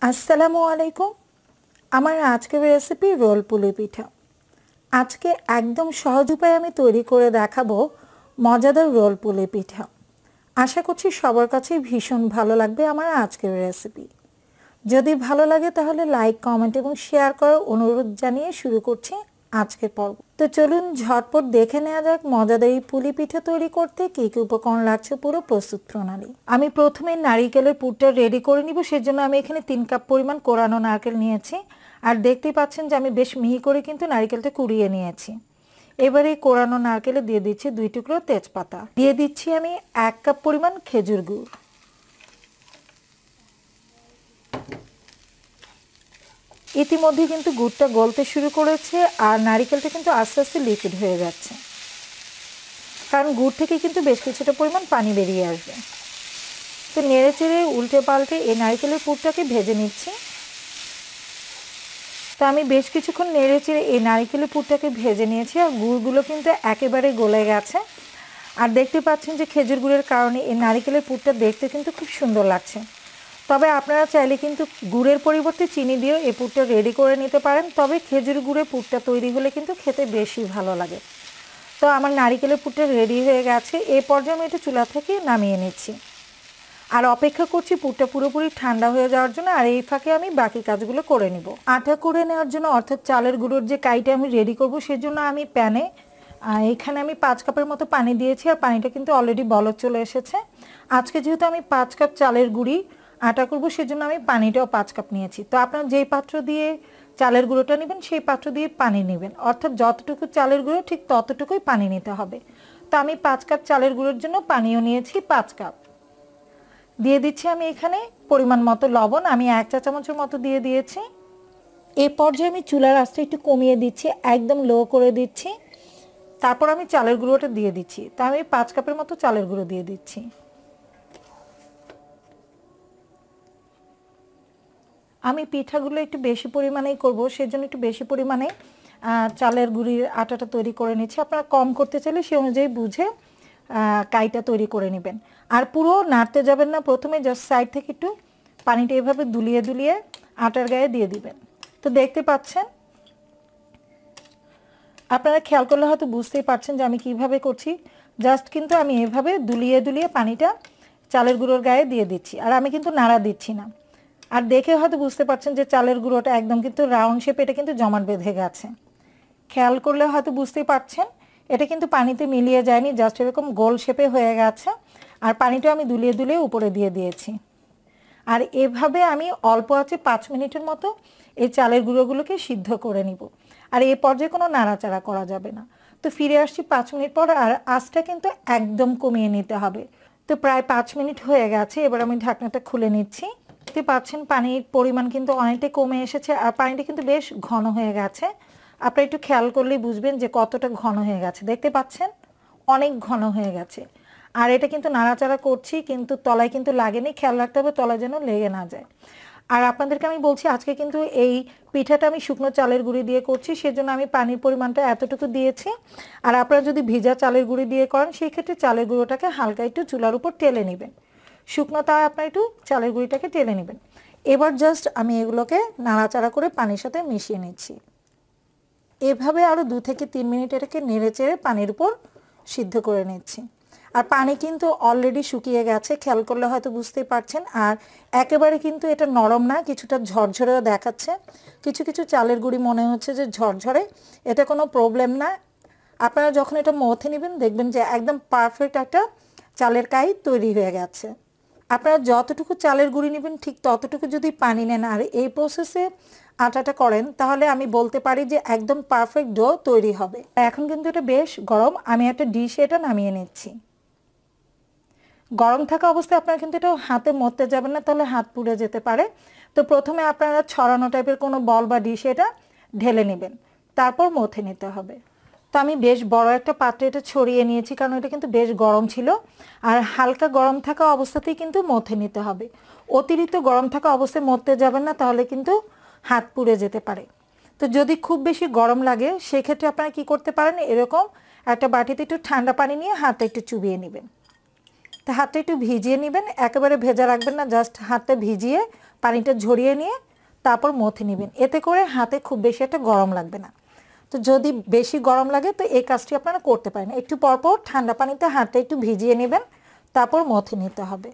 আসসালামু আলাইকুম। আমার আজকের রেসিপি রোল পুলি পিঠা। আজকে একদম সহজ উপায়ে আমি তৈরি করে দেখাবো মজাদার রোল পুলি পিঠা। আশা করছি সবার কাছেই ভীষণ ভালো লাগবে আমার আজকের রেসিপি। যদি ভালো লাগে তাহলে লাইক, কমেন্ট এবং শেয়ার করার অনুরোধ জানিয়ে শুরু করছি আজকের পর্ব। তো চলুন ঝটপট দেখে নেওয়া যাক মজাদার এই পুলি পিঠা তৈরি করতে কী কী উপকরণ লাগছে পুরো প্রস্তুত প্রণালী। আমি প্রথমে নারিকেলের পুরটা রেডি করে নিব। সেজন্য আমি এখানে 3 কাপ পরিমাণ কোরানো নারকেল নিয়েছি। আর দেখতেই পাচ্ছেন যে আমি বেশ মিহি করে কিন্তু নারিকেলটা কুড়িয়ে নিয়েছি। এবারে এই কোরানো নারকেলে দিয়ে দিচ্ছি 2 টুকরো তেজপাতা, দিয়ে দিচ্ছি আমি 1 কাপ পরিমাণ খেজুর গুড়। ইতিমধ্যে কিন্তু গুড়টা গলতে শুরু করেছে আর নারিকেলটা কিন্তু আস্তে আস্তে লিকুইড হয়ে যাচ্ছে, কারণ গুড় থেকে কিন্তু বেশ কিছুটা পরিমাণ পানি বেরিয়ে আসবে। তো নেড়ে চেড়ে উল্টে পাল্টে এই নারিকেলের পুরটাকে ভেজে নিচ্ছি। তো আমি বেশ কিছুক্ষণ নেড়ে চেড়ে এই নারিকেলের পুরটাকে ভেজে নিয়েছি আর গুড়গুলো কিন্তু একেবারে গলে গেছে। আর দেখতে পাচ্ছেন যে খেজুর গুড়ের কারণে এই নারিকেলের পুরটা দেখতে কিন্তু খুব সুন্দর লাগছে। তবে আপনারা চাইলে কিন্তু গুড়ের পরিবর্তে চিনি দিয়েও এই পুরটা রেডি করে নিতে পারেন। তবে খেজুর গুড়ের পুরটা তৈরি হলে কিন্তু খেতে বেশি ভালো লাগে। তো আমার নারিকেলের পুরটা রেডি হয়ে গেছে। এই পর্যায়ে আমি এটা চুলা থেকে নামিয়ে নিচ্ছি আর অপেক্ষা করছি পুরটা পুরোপুরি ঠান্ডা হয়ে যাওয়ার জন্য। আর এই ফাঁকে আমি বাকি কাজগুলো করে নিব। আটা করে নেওয়ার জন্য অর্থাৎ চালের গুঁড়োর যে কাইটা আমি রেডি করব সেজন্য আমি প্যানে এখানে আমি 5 কাপের মতো পানি দিয়েছি আর পানিটা কিন্তু অলরেডি বলক চলে এসেছে। আজকে যেহেতু আমি 5 কাপ চালের গুঁড়ি আটা করব সেজন্য আমি পানিটাও 5 কাপ নিয়েছি। তো আপনারা যেই পাত্র দিয়ে চালের গুঁড়োটা নেবেন সেই পাত্র দিয়ে পানি নেবেন, অর্থাৎ যতটুকু চালের গুঁড়ো ঠিক ততটুকুই পানি নিতে হবে। তো আমি 5 কাপ চালের গুঁড়োর জন্য পানিও নিয়েছি 5 কাপ। দিয়ে দিচ্ছি আমি এখানে পরিমাণ মতো লবণ, আমি 1 চা চামচের মতো দিয়ে দিয়েছি। এই পর্যায়ে আমি চুলার আঁচটা একটু কমিয়ে দিচ্ছি, একদম লো করে দিচ্ছি। তারপর আমি চালের গুঁড়োটা দিয়ে দিচ্ছি। তা আমি 5 কাপের মতো চালের গুঁড়ো দিয়ে দিচ্ছি। আমি পিঠাগুলো একটু বেশি পরিমাণেই করব, সেজন্য একটু বেশি পরিমাণে চালের গুঁড়ির আটাটা তৈরি করে নিচ্ছি। আপনারা কম করতে চাইলে সেই অনুযায়ী বুঝে কাইটা তৈরি করে নেবেন। আর পুরো নাড়তে যাবেন না, প্রথমে জাস্ট সাইড থেকে একটু পানিটা এভাবে দুলিয়ে দুলিয়ে আটার গায়ে দিয়ে দিবেন। তো দেখতে পাচ্ছেন, আপনারা খেয়াল করলে হয়তো বুঝতেই পারছেন যে আমি কিভাবে করছি। জাস্ট কিন্তু আমি এভাবে দুলিয়ে দুলিয়ে পানিটা চালের গুঁড়োর গায়ে দিয়ে দিচ্ছি আর আমি কিন্তু নাড়া দিচ্ছি না। আর দেখে হয়তো বুঝতে পারছেন যে চালের গুঁড়োটা একদম কিন্তু রাউন্ড শেপে এটা কিন্তু জমাট বেঁধে গেছে। খেয়াল করলে হয়তো বুঝতেই পারছেন এটা কিন্তু পানিতে মিলিয়ে যায়নি, জাস্ট এরকম গোল শেপে হয়ে গেছে। আর পানিটা আমি দুলিয়ে দুলিয়ে উপরে দিয়ে দিয়েছি। আর এভাবে আমি অল্প আঁচে 5 মিনিটের মতো এই চালের গুঁড়োগুলোকে সিদ্ধ করে নিব। আর এই পর্যায়ে কোনো নাড়াচাড়া করা যাবে না। তো ফিরে আসছি 5 মিনিট পর, আর আঁচটা কিন্তু একদম কমিয়ে নিতে হবে। তো প্রায় 5 মিনিট হয়ে গেছে, এবার আমি ঢাকনাটা খুলে নিচ্ছি। দেখতে পাচ্ছেন পানির পরিমাণ কিন্তু অনেকটাই কমে এসেছে আর পানিটা কিন্তু বেশ ঘন হয়ে গেছে। আপনারা একটু খেয়াল করলেই বুঝবেন যে কতটা ঘন হয়ে গেছে। দেখতে পাচ্ছেন অনেক ঘন হয়ে গেছে। আর এটা কিন্তু নাড়াচাড়া করছি কিন্তু তলায় কিন্তু লাগেনি, খেয়াল রাখতে হবে তলায় যেন লেগে না যায়। আর আপনাদেরকে আমি বলছি আজকে কিন্তু এই পিঠাটা আমি শুকনো চালের গুঁড়ি দিয়ে করছি, সেজন্য আমি পানির পরিমাণটা এতটুকু দিয়েছি। আর আপনারা যদি ভিজা চালের গুঁড়ি দিয়ে করেন সেই ক্ষেত্রে চালের গুঁড়োটাকে হালকা একটু চুলার উপর টেলে নেবেন। শুকনো তাওয়ায় আপনারা একটু চালের গুঁড়িটাকে টেলে নেবেন। এবার জাস্ট আমি এগুলোকে নাড়াচাড়া করে পানির সাথে মিশিয়ে নিচ্ছি। এভাবে আরও 2 থেকে 3 মিনিট এটাকে নেড়ে চেড়ে পানির উপর সিদ্ধ করে নিচ্ছি। আর পানি কিন্তু অলরেডি শুকিয়ে গেছে, খেয়াল করলে হয়তো বুঝতেই পারছেন। আর একেবারে কিন্তু এটা নরম না, কিছুটা ঝরঝরেও দেখাচ্ছে। কিছু কিছু চালের গুঁড়ি মনে হচ্ছে যে ঝরঝরে, এটা কোনো প্রবলেম না। আপনারা যখন এটা মথে নেবেন দেখবেন যে একদম পারফেক্ট একটা চালের কাই তৈরি হয়ে গেছে। আপনারা যতটুকু চালের গুঁড়ি নেবেন ঠিক ততটুকু যদি পানি নেন আর এই প্রসেসে আটাটা করেন তাহলে আমি বলতে পারি যে একদম পারফেক্ট ডো তৈরি হবে। এখন কিন্তু এটা বেশ গরম, আমি একটা ডিশে এটা নামিয়ে নিচ্ছি। গরম থাকা অবস্থায় আপনারা কিন্তু এটা হাতে মথতে যাবেন না, তাহলে হাত পুড়ে যেতে পারে। তো প্রথমে আপনারা ছড়ানো টাইপের কোনো বল বা ডিশে এটা ঢেলে নেবেন, তারপর মথে নিতে হবে। তো আমি বেশ বড় একটা পাত্রে এটা ছড়িয়ে নিয়েছি, কারণ এটা কিন্তু বেশ গরম ছিল। আর হালকা গরম থাকা অবস্থাতেই কিন্তু মথে নিতে হবে, অতিরিক্ত গরম থাকা অবস্থায় মথতে যাবেন না, তাহলে কিন্তু হাত পুড়ে যেতে পারে। তো যদি খুব বেশি গরম লাগে সেক্ষেত্রে আপনারা কি করতে পারেন, এরকম একটা বাটিতে একটু ঠান্ডা পানি নিয়ে হাতে একটু চুবিয়ে নেবেন। তো হাতটা একটু ভিজিয়ে নেবেন, একেবারে ভেজা রাখবেন না, জাস্ট হাতটা ভিজিয়ে পানিটা ঝরিয়ে নিয়ে তারপর মথে নেবেন, এতে করে হাতে খুব বেশি একটা গরম লাগবে না। তো যদি বেশি গরম লাগে তো এই কাজটি আপনারা করতে পারেন, একটু পরপর ঠান্ডা পানিতে হাতটা একটু ভিজিয়ে নেবেন, তারপর মথে নিতে হবে।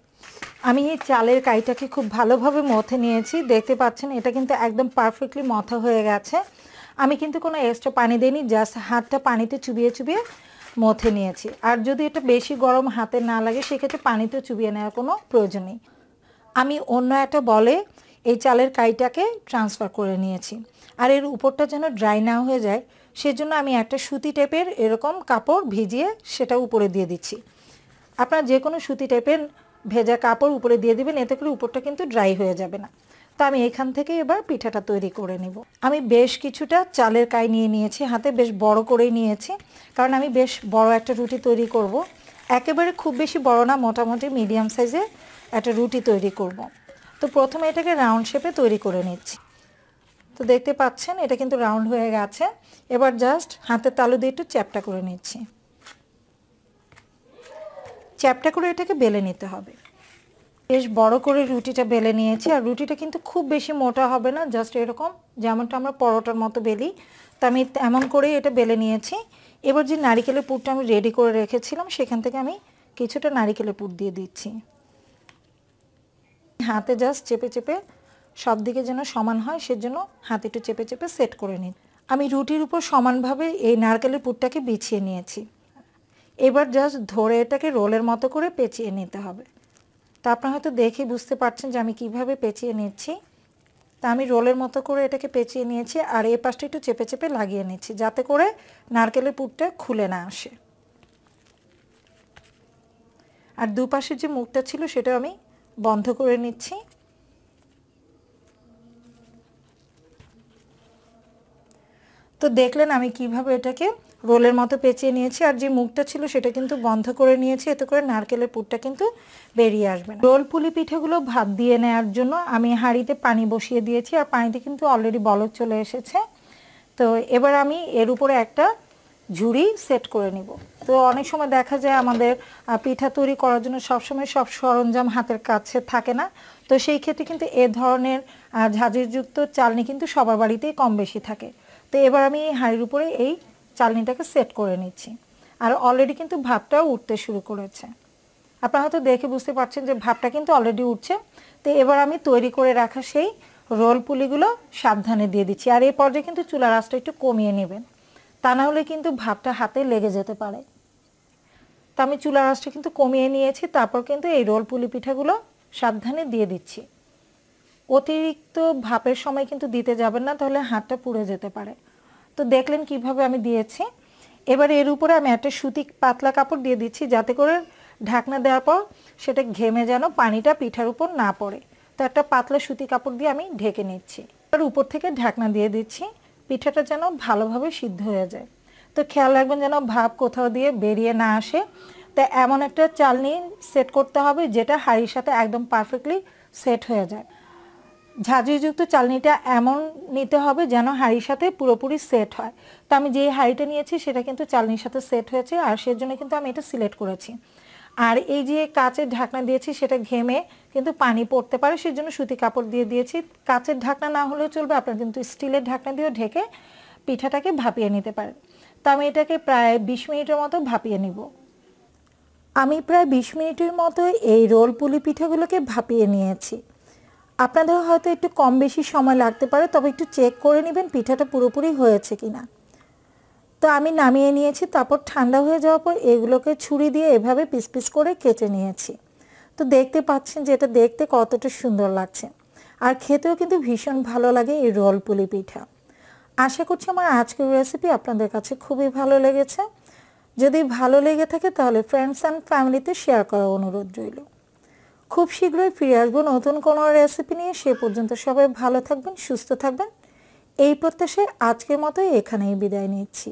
আমি এই চালের কাইটাকে খুব ভালোভাবে মথে নিয়েছি, দেখতে পাচ্ছেন এটা কিন্তু একদম পারফেক্টলি মথা হয়ে গেছে। আমি কিন্তু কোনো এক্সট্রা পানি দিইনি, জাস্ট হাতটা পানিতে চুবিয়ে চুবিয়ে মথে নিয়েছি। আর যদি এটা বেশি গরম হাতে না লাগে সেক্ষেত্রে পানিতে চুবিয়ে নেওয়ার কোনো প্রয়োজন নেই। আমি অন্য একটা বলে এই চালের কাইটাকে ট্রান্সফার করে নিয়েছি, আর এর উপরটা যেন ড্রাই না হয়ে যায় সেজন্য আমি একটা সুতি টাইপের এরকম কাপড় ভিজিয়ে সেটা উপরে দিয়ে দিচ্ছি। আপনারা যে কোনো সুতি টাইপের ভেজা কাপড় উপরে দিয়ে দিবেন, এতে করে উপরটা কিন্তু ড্রাই হয়ে যাবে না। তো আমি এখান থেকে এবার পিঠাটা তৈরি করে নেব। আমি বেশ কিছুটা চালের কাই নিয়ে নিয়েছি, হাতে বেশ বড় করেই নিয়েছি, কারণ আমি বেশ বড় একটা রুটি তৈরি করব। একেবারে খুব বেশি বড় না, মোটামুটি মিডিয়াম সাইজে একটা রুটি তৈরি করব। তো প্রথমে এটাকে রাউন্ড শেপে তৈরি করে নিচ্ছি। তো দেখতে পাচ্ছেন এটা কিন্তু রাউন্ড হয়ে গেছে। এবার জাস্ট হাতের তালু দিয়ে একটু চ্যাপটা করে নিচ্ছি। চ্যাপটা করে এটাকে বেলে নিতে হবে। বেশ বড় করে রুটিটা বেলে নিয়েছি, আর রুটিটা কিন্তু খুব বেশি মোটা হবে না, জাস্ট এরকম যেমনটা আমরা পরোটার মতো বেলি, তো আমি এমন করেই এটা বেলে নিয়েছি। এবার যে নারিকেলের পুরটা আমি রেডি করে রেখেছিলাম সেখান থেকে আমি কিছুটা নারিকেলের পুর দিয়ে দিচ্ছি। হাতে জাস্ট চেপে চেপে সব দিকে যেন সমান হয় সেজন্য হাতে একটু চেপে চেপে সেট করে নিই। আমি রুটির উপর সমানভাবে এই নারকেলের পুরটাকে বিছিয়ে নিয়েছি। এবার জাস্ট ধরে এটাকে রোলের মতো করে পেঁচিয়ে নিতে হবে। তা আপনারা হয়তো দেখে বুঝতে পারছেন যে আমি কিভাবে পেঁচিয়ে নিচ্ছি। তা আমি রোলের মতো করে এটাকে পেঁচিয়ে নিয়েছি, আর এই পাশটা একটু চেপে চেপে লাগিয়ে নিচ্ছি যাতে করে নারকেলের পুরটা খুলে না আসে। আর দুপাশের যে মুখটা ছিল সেটা আমি বন্ধ করে নিচ্ছি। তো দেখলেন আমি কিভাবে এটাকে রোলের মতো পেঁচিয়ে নিয়েছি, আর যে মুখটা ছিল সেটা কিন্তু বন্ধ করে নিয়েছি, এতে করে নারকেলের পুরটা কিন্তু বেরিয়ে আসবে না। রোল পুলি পিঠাগুলো ভাত দিয়ে নেওয়ার জন্য আমি হাঁড়িতে পানি বসিয়ে দিয়েছি, আর পানিতে কিন্তু অলরেডি বলক চলে এসেছে। তো এবার আমি এর উপরে একটা ঝুড়ি সেট করে নিব। তো অনেক সময় দেখা যায় আমাদের পিঠা তৈরি করার জন্য সবসময় সব সরঞ্জাম হাতের কাছে থাকে না, তো সেই ক্ষেত্রে কিন্তু এ ধরনের ঝাঁঝরিযুক্ত চালনি কিন্তু সবার বাড়িতেই কম বেশি থাকে। তো এবার আমি এই হাঁড়ির উপরে এই চালনিটাকে সেট করে নিচ্ছি, আর অলরেডি কিন্তু ভাপটাও উঠতে শুরু করেছে। আপনারা হয়তো দেখে বুঝতে পারছেন যে ভাপটা কিন্তু অলরেডি উঠছে। তো এবার আমি তৈরি করে রাখা সেই রোল পুলিগুলো সাবধানে দিয়ে দিচ্ছি, আর এই পর্যায়ে কিন্তু চুলার আঁচটা একটু কমিয়ে নেবেন, তা না হলে কিন্তু ভাপটা হাতে লেগে যেতে পারে। তো আমি চুলার আঁচটা কিন্তু কমিয়ে নিয়েছি, তারপর কিন্তু এই রোল পুলি পিঠাগুলো সাবধানে দিয়ে দিচ্ছি। অতিরিক্ত ভাপের সময় কিন্তু দিতে যাবেন না, তাহলে হাতটা পুড়ে যেতে পারে। তো দেখলেন কিভাবে আমি দিয়েছি। এবার এর উপরে আমি একটা সুতি পাতলা কাপড় দিয়ে দিচ্ছি যাতে করে ঢাকনা দেওয়ার পর সেটা ঘেমে যেন পানিটা পিঠার উপর না পড়ে। তো একটা পাতলা সুতি কাপড় দিয়ে আমি ঢেকে নিচ্ছি, আর উপর থেকে ঢাকনা দিয়ে দিচ্ছি পিঠাটা যেন ভালোভাবে সিদ্ধ হয়ে যায়। তো খেয়াল রাখবেন যেন ভাপ কোথাও দিয়ে বেরিয়ে না আসে। তো এমন একটা চালনি সেট করতে হবে যেটা হাঁড়ির সাথে একদম পারফেক্টলি সেট হয়ে যায়। ঝাঁঝরিযুক্ত চালনিটা এমন নিতে হবে যেন হাঁড়ির সাথে পুরোপুরি সেট হয়। তো আমি যে হাঁড়িটা নিয়েছি সেটা কিন্তু চালনির সাথে সেট হয়েছে, আর সেজন্য কিন্তু আমি এটা সিলেক্ট করেছি। আর এই যে কাচের ঢাকনা দিয়েছি সেটা ঘেমে কিন্তু পানি পড়তে পারে, সেজন্য সুতি কাপড় দিয়ে দিয়েছি। কাচের ঢাকনা না হলেও চলবে, আপনার কিন্তু স্টিলের ঢাকনা দিয়েও ঢেকে পিঠাটাকে ভাপিয়ে নিতে পারেন। তো আমি এটাকে প্রায় 20 মিনিটের মতো ভাপিয়ে নিব। আমি প্রায় 20 মিনিটের মতো এই রোল পুলি পিঠাগুলোকে ভাপিয়ে নিয়েছি। আপনাদের হয়তো একটু কম বেশি সময় লাগতে পারে, তবে একটু চেক করে নেবেন পিঠাটা পুরোপুরি হয়েছে কিনা। তো আমি নামিয়ে নিয়েছি, তারপর ঠান্ডা হয়ে যাওয়ার পর এগুলোকে ছুরি দিয়ে এভাবে পিস পিস করে কেটে নিয়েছি। তো দেখতে পাচ্ছেন যে এটা দেখতে কতটা সুন্দর লাগছে, আর খেতেও কিন্তু ভীষণ ভালো লাগে এই রোল পুলি পিঠা। আশা করছি আমার আজকের রেসিপি আপনাদের কাছে খুবই ভালো লেগেছে। যদি ভালো লেগে থাকে তাহলে ফ্রেন্ডস অ্যান্ড ফ্যামিলিতে শেয়ার করার অনুরোধ রইল। খুব শীঘ্রই ফিরে আসবো নতুন কোনো রেসিপি নিয়ে। সে পর্যন্ত সবাই ভালো থাকবেন, সুস্থ থাকবেন, এই প্রত্যাশায় আজকের মতো এখানেই বিদায় নিচ্ছি।